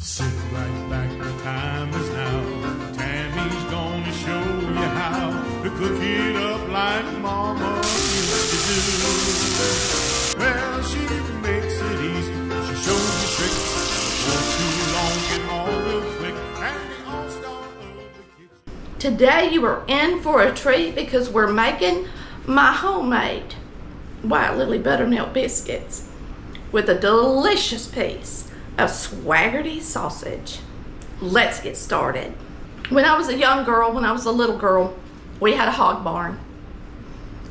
Sit right back, the time is now. Tammy's gonna show you how to cook it up like Mama used to do. Well, she makes it easy, she shows you tricks. Won't too long, get all real quick, and the all-star of the kitchen. Today you are in for a treat because we're making my homemade white lily buttermilk biscuits with a delicious piece of Swaggerty sausage. Let's get started. When I was a young girl, when I was a little girl, we had a hog barn.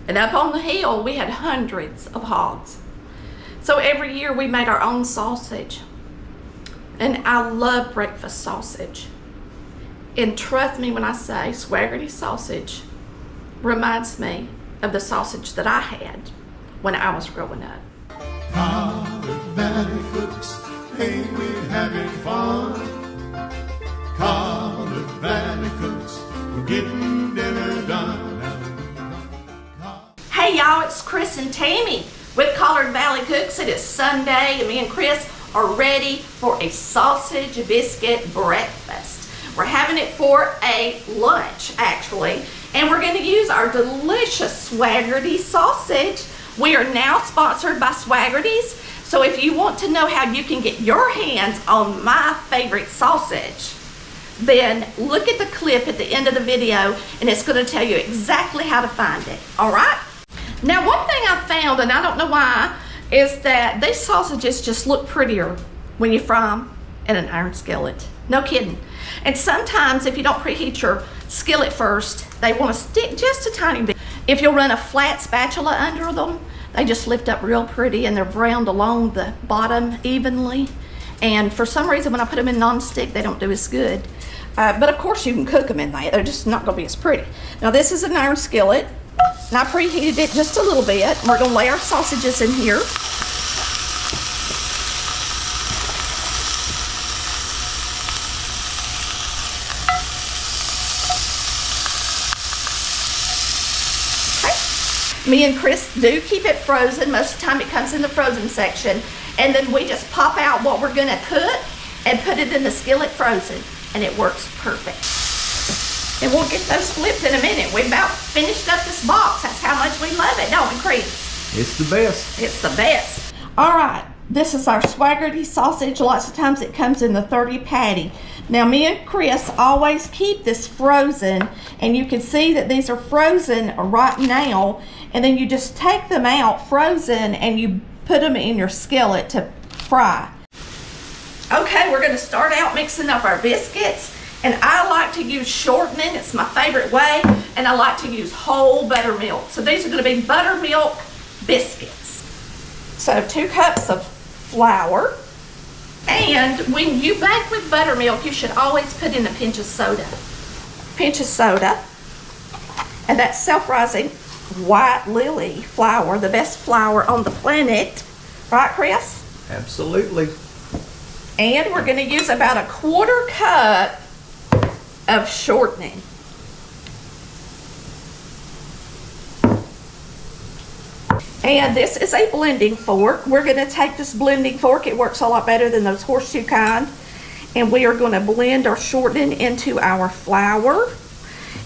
And up on the hill, we had hundreds of hogs. So every year we made our own sausage. And I love breakfast sausage. And trust me when I say Swaggerty sausage reminds me of the sausage that I had when I was growing up. Collardvalleycooks, hey, we're having fun. Collardvalleycooks, we're getting dinner done. Hey y'all, it's Chris and Tammy with Collardvalleycooks. It is Sunday and me and Chris are ready for a sausage biscuit breakfast. We're having it for a lunch actually, and we're going to use our delicious Swaggerty sausage. We are now sponsored by Swaggerty's, so if you want to know how you can get your hands on my favorite sausage, then look at the clip at the end of the video and it's going to tell you exactly how to find it. All right? Now, one thing I found, and I don't know why, is that these sausages just look prettier when you fry them in an iron skillet. No kidding. And sometimes if you don't preheat your skillet first, they want to stick just a tiny bit. If you'll run a flat spatula under them, they just lift up real pretty and they're browned along the bottom evenly. And for some reason, when I put them in non-stick, they don't do as good. But of course you can cook them in there. They're just not gonna be as pretty. Now this is an iron skillet, and I preheated it just a little bit. We're gonna lay our sausages in here. Me and Chris do keep it frozen. Most of the time it comes in the frozen section. And then we just pop out what we're gonna cook and put it in the skillet frozen. And it works perfect. And we'll get those flipped in a minute. We about finished up this box. That's how much we love it, don't we, Chris? It's the best. It's the best. All right, this is our Swaggerty sausage. Lots of times it comes in the 30 patty. Now me and Chris always keep this frozen, and you can see that these are frozen right now. And then you just take them out frozen and you put them in your skillet to fry. Okay, we're gonna start out mixing up our biscuits, and I like to use shortening. It's my favorite way, and I like to use whole buttermilk. So these are gonna be buttermilk biscuits. So 2 cups of flour, and when you bake with buttermilk, you should always put in a pinch of soda. Pinch of soda, and that's self-rising white lily flour, the best flour on the planet. Right, Chris? Absolutely. And we're going to use about a 1/4 cup of shortening. And this is a blending fork. We're going to take this blending fork. It works a lot better than those horseshoe kind. And we are going to blend our shortening into our flour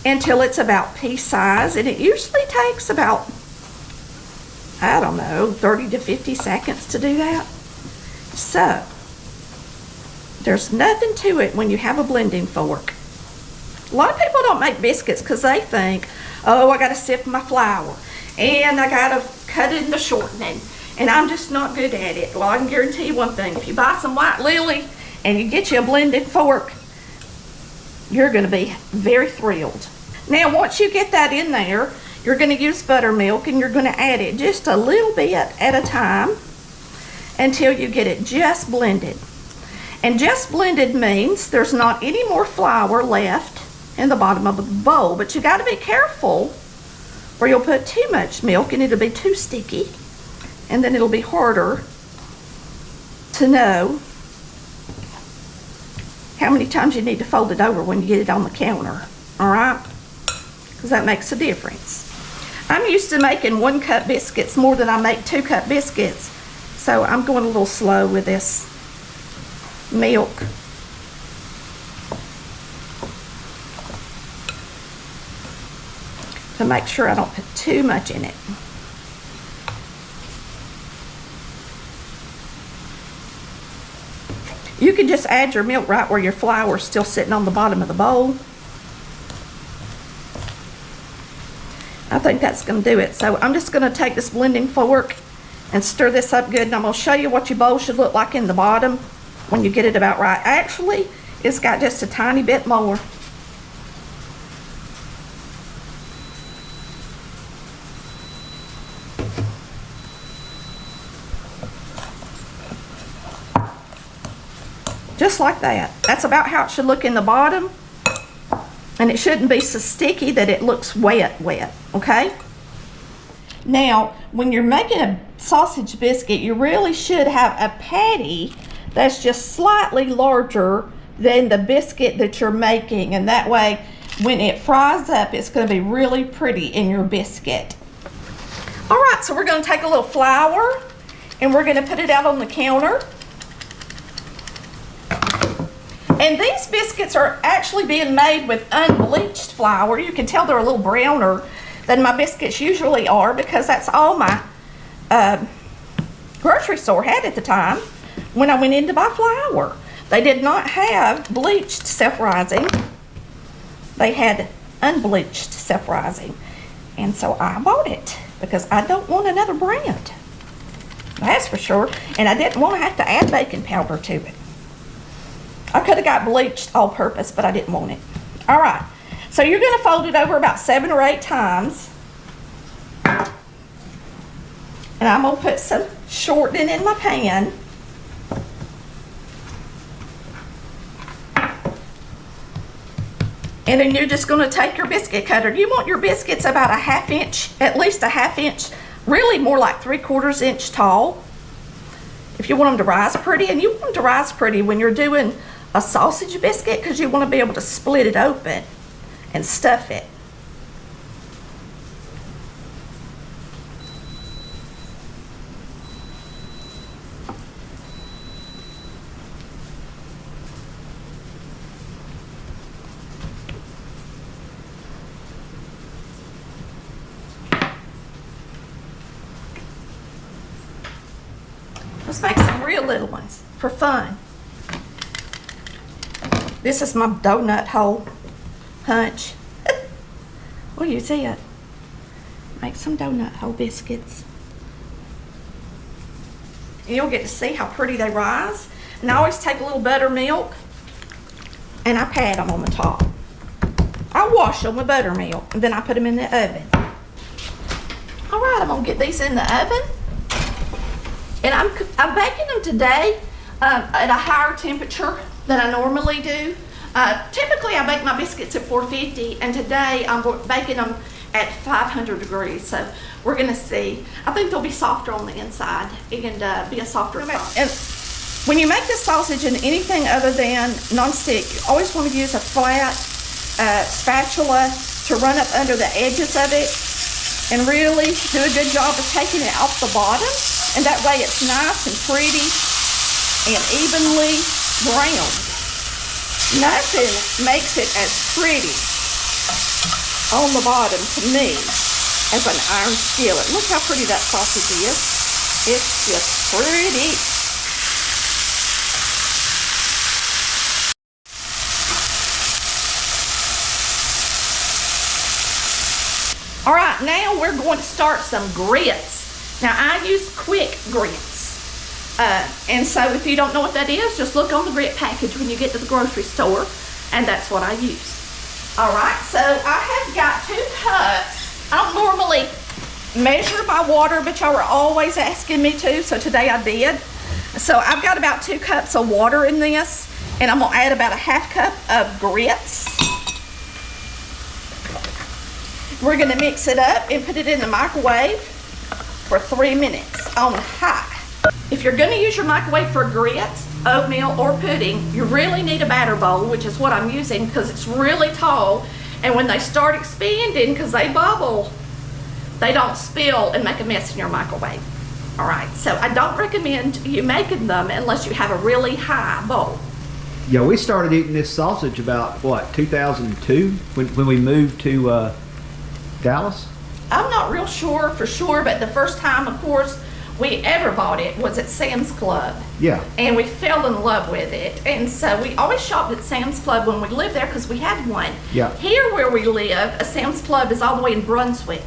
until it's about pea size, and it usually takes about, I don't know, 30 to 50 seconds to do that. So there's nothing to it when you have a blending fork. A lot of people don't make biscuits because they think, oh, I gotta sift my flour and I gotta cut it into shortening, and I'm just not good at it. Well, I can guarantee you one thing: if you buy some white lily and you get you a blending fork, you're gonna be very thrilled. Now, once you get that in there, you're gonna use buttermilk, and you're gonna add it just a little bit at a time until you get it just blended. And just blended means there's not any more flour left in the bottom of the bowl, but you gotta be careful or you'll put too much milk and it'll be too sticky, and then it'll be harder to know how many times you need to fold it over when you get it on the counter, all right? Because that makes a difference. I'm used to making 1 cup biscuits more than I make 2 cup biscuits, so I'm going a little slow with this milk to make sure I don't put too much in it. You can just add your milk right where your flour is still sitting on the bottom of the bowl. I think that's going to do it. So I'm just going to take this blending fork and stir this up good, and I'm going to show you what your bowl should look like in the bottom when you get it about right. Actually, it's got just a tiny bit more. Just like that. That's about how it should look in the bottom. And it shouldn't be so sticky that it looks wet, okay? Now, when you're making a sausage biscuit, you really should have a patty that's just slightly larger than the biscuit that you're making. And that way, when it fries up, it's going to be really pretty in your biscuit. All right, so we're going to take a little flour and we're going to put it out on the counter. And these biscuits are actually being made with unbleached flour. You can tell they're a little browner than my biscuits usually are because that's all my grocery store had at the time when I went in to buy flour. They did not have bleached self-rising. They had unbleached self-rising. And so I bought it because I don't want another brand. That's for sure. And I didn't want to have to add baking powder to it. I could have got bleached all-purpose, but I didn't want it. All right, so you're going to fold it over about 7 or 8 times. And I'm going to put some shortening in my pan. And then you're just going to take your biscuit cutter. You want your biscuits about a 1/2 inch, at least a 1/2 inch, really more like 3/4 inch tall. If you want them to rise pretty, and you want them to rise pretty when you're doing a sausage biscuit because you want to be able to split it open and stuff it. Let's make some real little ones for fun. This is my donut hole punch. Well, you see it. Make some donut hole biscuits. And you'll get to see how pretty they rise. And I always take a little buttermilk and I pat them on the top. I wash them with buttermilk and then I put them in the oven. All right, I'm gonna get these in the oven. And I'm baking them today at a higher temperature than I normally do. Typically I bake my biscuits at 450 and today I'm baking them at 500 degrees. So we're gonna see. I think they'll be softer on the inside and be a softer sauce. And when you make this sausage in anything other than nonstick, you always want to use a flat spatula to run up under the edges of it and really do a good job of taking it off the bottom. And that way it's nice and pretty and evenly browned. Nothing makes it as pretty on the bottom to me as an iron skillet. Look how pretty that sausage is. It's just pretty. All right, now we're going to start some grits. Now I use quick grits. And so if you don't know what that is, just look on the grit package when you get to the grocery store, and that's what I use. All right, so I have got 2 cups. I don't normally measure my water, but y'all are always asking me to, so today I did. So I've got about 2 cups of water in this, and I'm gonna add about a 1/2 cup of grits. We're gonna mix it up and put it in the microwave for 3 minutes on high. If you're gonna use your microwave for grits, oatmeal, or pudding, you really need a batter bowl, which is what I'm using because it's really tall. And when they start expanding, because they bubble, they don't spill and make a mess in your microwave. All right, so I don't recommend you making them unless you have a really high bowl. Yeah, we started eating this sausage about, what, 2002? When we moved to Dallas? I'm not real sure for sure, but the first time, of course, we ever bought it was at Sam's Club. Yeah. And we fell in love with it. And so we always shopped at Sam's Club when we lived there because we had one. Yeah. Here where we live, a Sam's Club is all the way in Brunswick.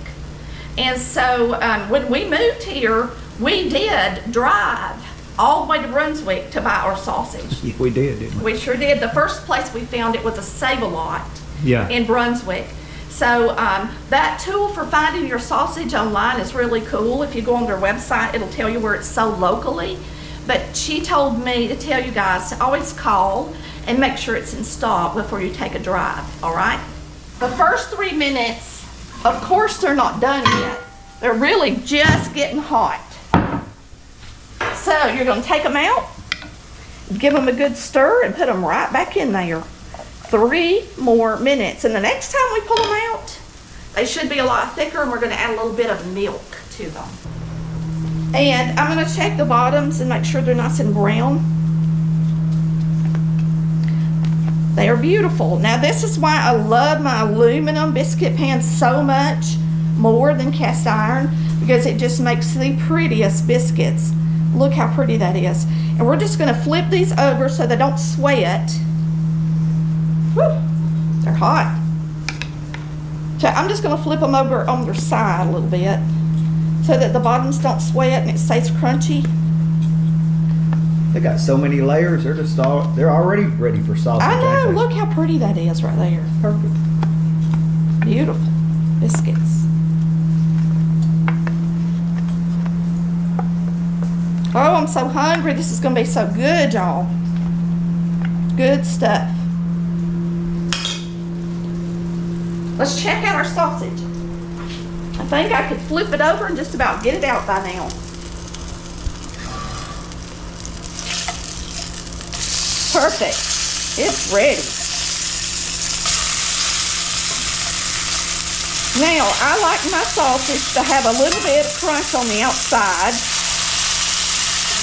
And so when we moved here, we did drive all the way to Brunswick to buy our sausage. Yeah, we did, didn't we? We sure did. The first place we found it was a Save-A-Lot Yeah. in Brunswick. So that tool for finding your sausage online is really cool. If you go on their website, it'll tell you where it's sold locally. But she told me to tell you guys to always call and make sure it's in stock before you take a drive, all right? The first 3 minutes, of course, they're not done yet. They're really just getting hot. So you're gonna take them out, give them a good stir, and put them right back in there. 3 more minutes, and the next time we pull them out, they should be a lot thicker, and we're going to add a little bit of milk to them. And I'm going to check the bottoms and make sure they're nice and brown. They are beautiful. Now this is why I love my aluminum biscuit pan so much more than cast iron, because it just makes the prettiest biscuits. Look how pretty that is. And we're just going to flip these over so they don't sweat. Woo, they're hot. So I'm just going to flip them over on their side a little bit so that the bottoms don't sweat and it stays crunchy. They got so many layers. They're just they're already ready for sausage. I know. aren't they? Look how pretty that is right there. Perfect. Beautiful biscuits. Oh, I'm so hungry. This is going to be so good, y'all. Good stuff. Let's check out our sausage. I think I could flip it over and just about get it out by now. Perfect. It's ready. Now, I like my sausage to have a little bit of crunch on the outside.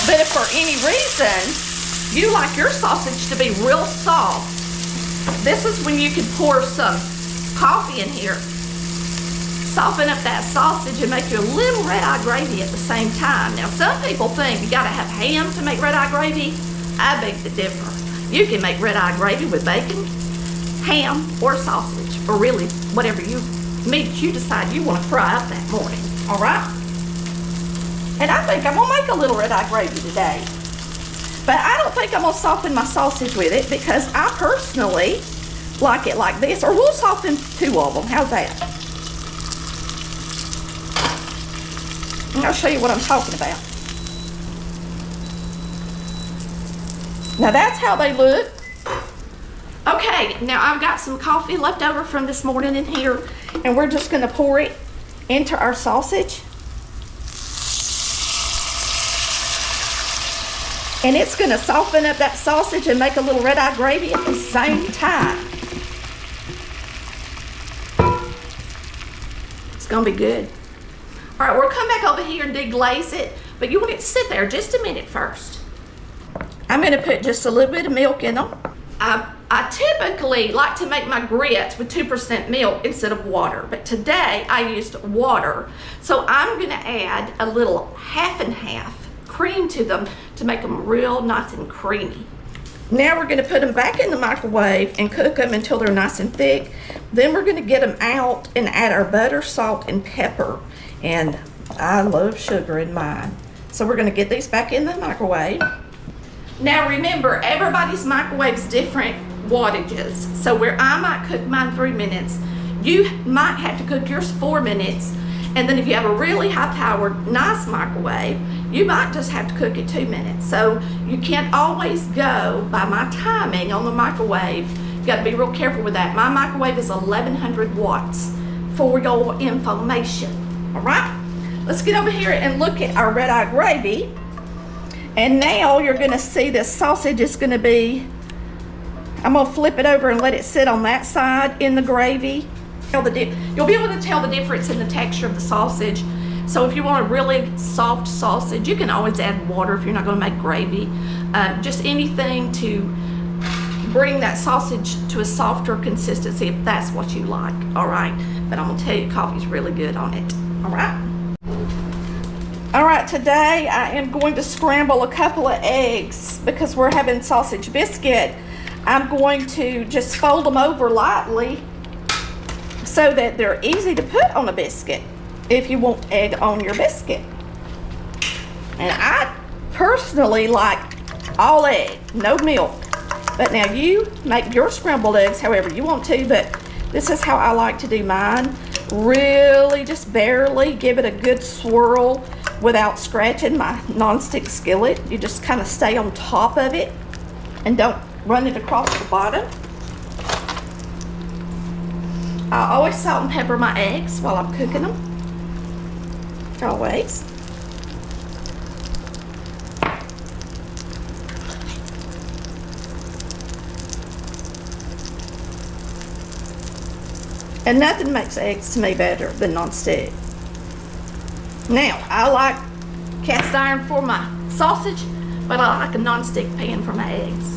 But if for any reason you like your sausage to be real soft, this is when you can pour some coffee in here, soften up that sausage and make you a little red-eye gravy at the same time. Now some people think you gotta have ham to make red-eye gravy. I beg to differ. You can make red-eye gravy with bacon, ham, or sausage, or really whatever meat you decide you want to fry up that morning, all right? And I think I'm gonna make a little red-eye gravy today. But I don't think I'm gonna soften my sausage with it because I personally like it like this, or we'll soften 2 of them. How's that? And I'll show you what I'm talking about. Now that's how they look. Okay, now I've got some coffee left over from this morning in here, and we're just gonna pour it into our sausage. And it's gonna soften up that sausage and make a little red-eye gravy at the same time. It's gonna be good. All right, we'll come back over here and deglaze it, but you want it to sit there just a minute first. I'm gonna put just a little bit of milk in them. I typically like to make my grits with 2% milk instead of water, but today I used water. So I'm gonna add a little half and half cream to them to make them real nice and creamy. Now we're gonna put them back in the microwave and cook them until they're nice and thick. Then we're gonna get them out and add our butter, salt, and pepper. And I love sugar in mine. So we're gonna get these back in the microwave. Now remember, everybody's microwave's different wattages. So where I might cook mine 3 minutes, you might have to cook yours 4 minutes. And then if you have a really high-powered, nice microwave, you might just have to cook it 2 minutes. So you can't always go by my timing on the microwave. You gotta be real careful with that. My microwave is 1100 watts for your information, all right? Let's get over here and look at our red-eye gravy. And now you're gonna see this sausage is gonna be, I'm gonna flip it over and let it sit on that side in the gravy. You'll be able to tell the difference in the texture of the sausage. So if you want a really soft sausage, you can always add water if you're not gonna make gravy. Just anything to bring that sausage to a softer consistency if that's what you like, all right? But I'm gonna tell you, coffee's really good on it, all right? All right, today I am going to scramble a couple of eggs because we're having sausage biscuit. I'm going to just fold them over lightly so that they're easy to put on a biscuit if you want egg on your biscuit. And I personally like all egg, no milk. But now you make your scrambled eggs however you want to, but this is how I like to do mine. Really just barely give it a good swirl without scratching my nonstick skillet. You just kind of stay on top of it and don't run it across the bottom. I always salt and pepper my eggs while I'm cooking them. Always. And nothing makes eggs to me better than nonstick. Now, I like cast iron for my sausage, but I like a nonstick pan for my eggs.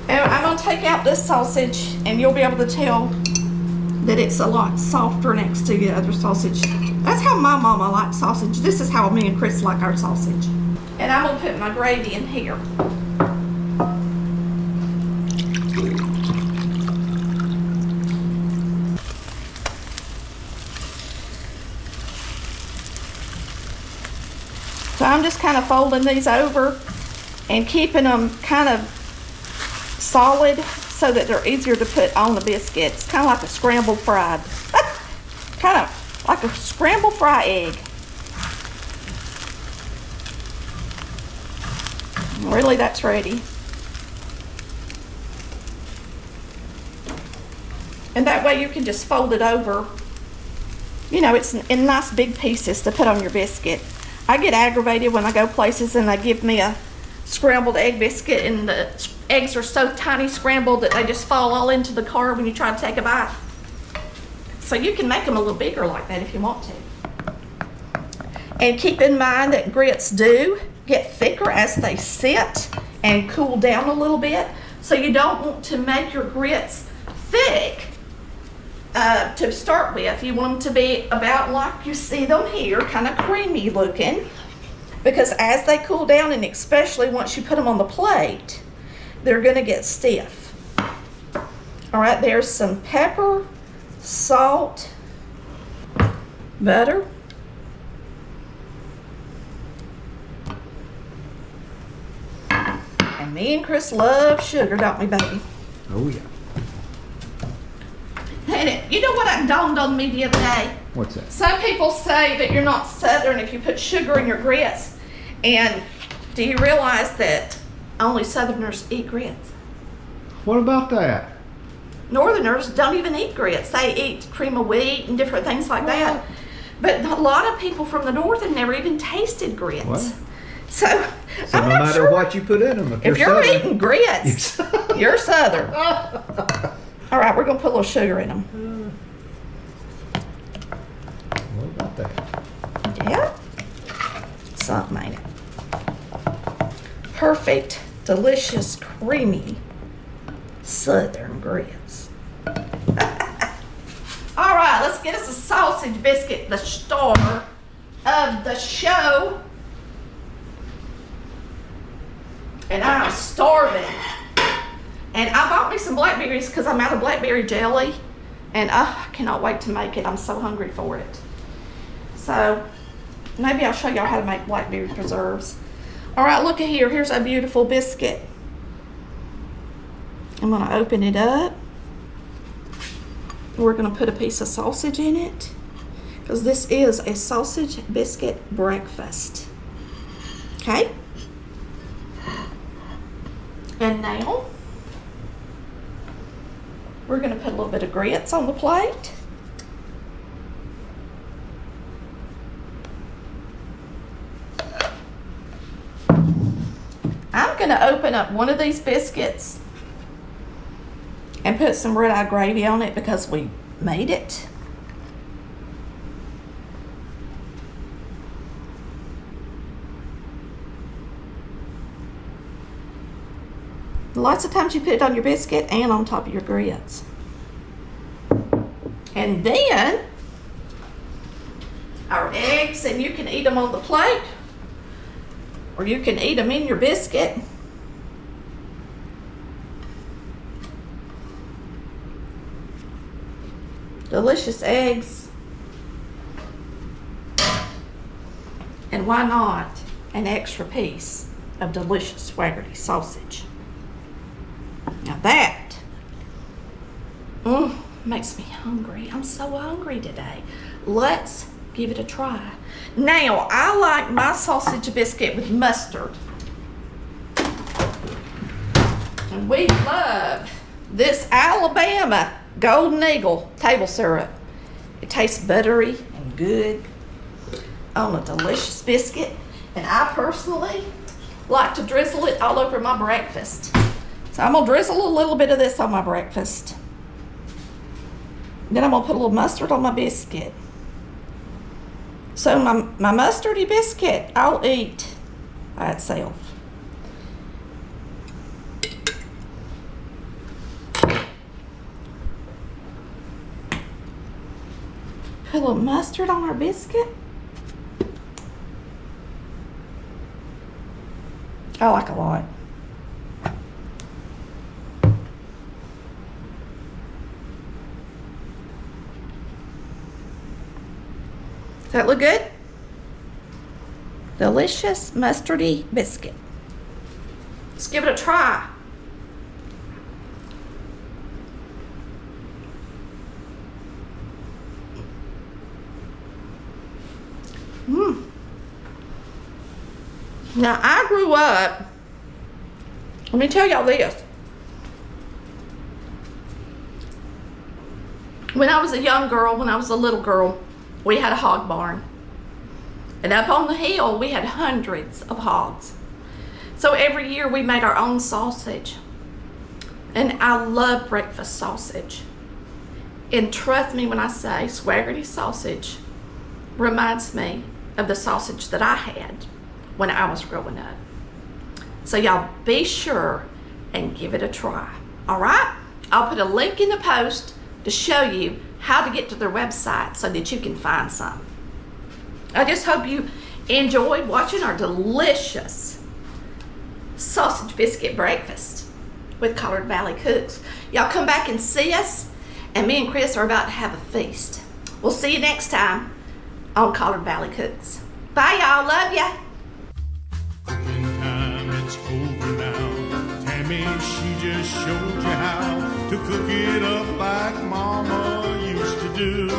And I'm gonna take out this sausage and you'll be able to tell that it's a lot softer next to the other sausage. That's how my mama likes sausage. This is how me and Chris like our sausage. And I'm gonna put my gravy in here. So I'm just kind of folding these over and keeping them kind of solid so that they're easier to put on the biscuit. It's kind of like a scrambled fried. Kind of like a scrambled fried egg. Really, that's ready. And that way you can just fold it over. You know, it's in nice big pieces to put on your biscuit. I get aggravated when I go places and they give me a scrambled egg biscuit and the eggs are so tiny scrambled that they just fall all into the car when you try to take a bite. So you can make them a little bigger like that if you want to. And keep in mind that grits do get thicker as they sit and cool down a little bit. So you don't want to make your grits thick to start with. You want them to be about like you see them here, kind of creamy looking, because as they cool down, and especially once you put them on the plate, they're gonna get stiff. All right, there's some pepper, salt, butter, and me and Chris love sugar, don't we, baby? Oh yeah. And you know what dawned on me the other day? What's that? Some people say that you're not Southern if you put sugar in your grits. And do you realize that only Southerners eat grits? What about that? Northerners don't even eat grits. They eat cream of wheat and different things like that. But a lot of people from the North have never even tasted grits. What? So no I'm not matter sure. what you put in them, If you're Southern, eating grits, you're Southern. All right, we're gonna put a little sugar in them. What about that? Yeah, something, ain't it? Perfect, delicious, creamy Southern grits. All right, let's get us a sausage biscuit, the star of the show. And I'm starving. And I bought me some blackberries because I'm out of blackberry jelly. And I cannot wait to make it. I'm so hungry for it. So maybe I'll show y'all how to make blackberry preserves. All right, look at here. Here's a beautiful biscuit. I'm gonna open it up. We're gonna put a piece of sausage in it because this is a sausage biscuit breakfast. Okay? And now we're gonna put a little bit of grits on the plate. I'm gonna open up one of these biscuits and put some red-eye gravy on it because we made it. Lots of times you put it on your biscuit and on top of your grits. And then our eggs, and you can eat them on the plate or you can eat them in your biscuit. Delicious eggs. And why not an extra piece of delicious Swaggerty sausage? Now that makes me hungry. I'm so hungry today. Let's give it a try. Now, I like my sausage biscuit with mustard. And we love this Alabama Golden Eagle table syrup. It tastes buttery and good on a delicious biscuit. And I personally like to drizzle it all over my breakfast. So I'm gonna drizzle a little bit of this on my breakfast. Then I'm gonna put a little mustard on my biscuit. So my mustardy biscuit, I'll eat by itself. Put a little mustard on our biscuit. I like a lot. Does that look good? Delicious mustardy biscuit. Let's give it a try. Now, I grew up, let me tell y'all this. When I was a young girl, when I was a little girl, we had a hog barn. And up on the hill, we had hundreds of hogs. So every year we made our own sausage. And I love breakfast sausage. And trust me when I say Swaggerty sausage reminds me of the sausage that I had when I was growing up. So y'all be sure and give it a try. All right? I'll put a link in the post to show you how to get to their website so that you can find some. I just hope you enjoyed watching our delicious sausage biscuit breakfast with Collard Valley Cooks. Y'all come back and see us, and me and Chris are about to have a feast. We'll see you next time on Collard Valley Cooks. Bye, y'all. Love ya. Cooking time, it's over now. Tammy, she just showed you how to cook it up like Mama used to do.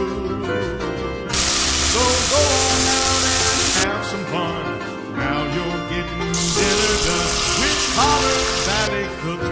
So go on out and have some fun. Now you're getting dinner done with Collard Valley Cooks.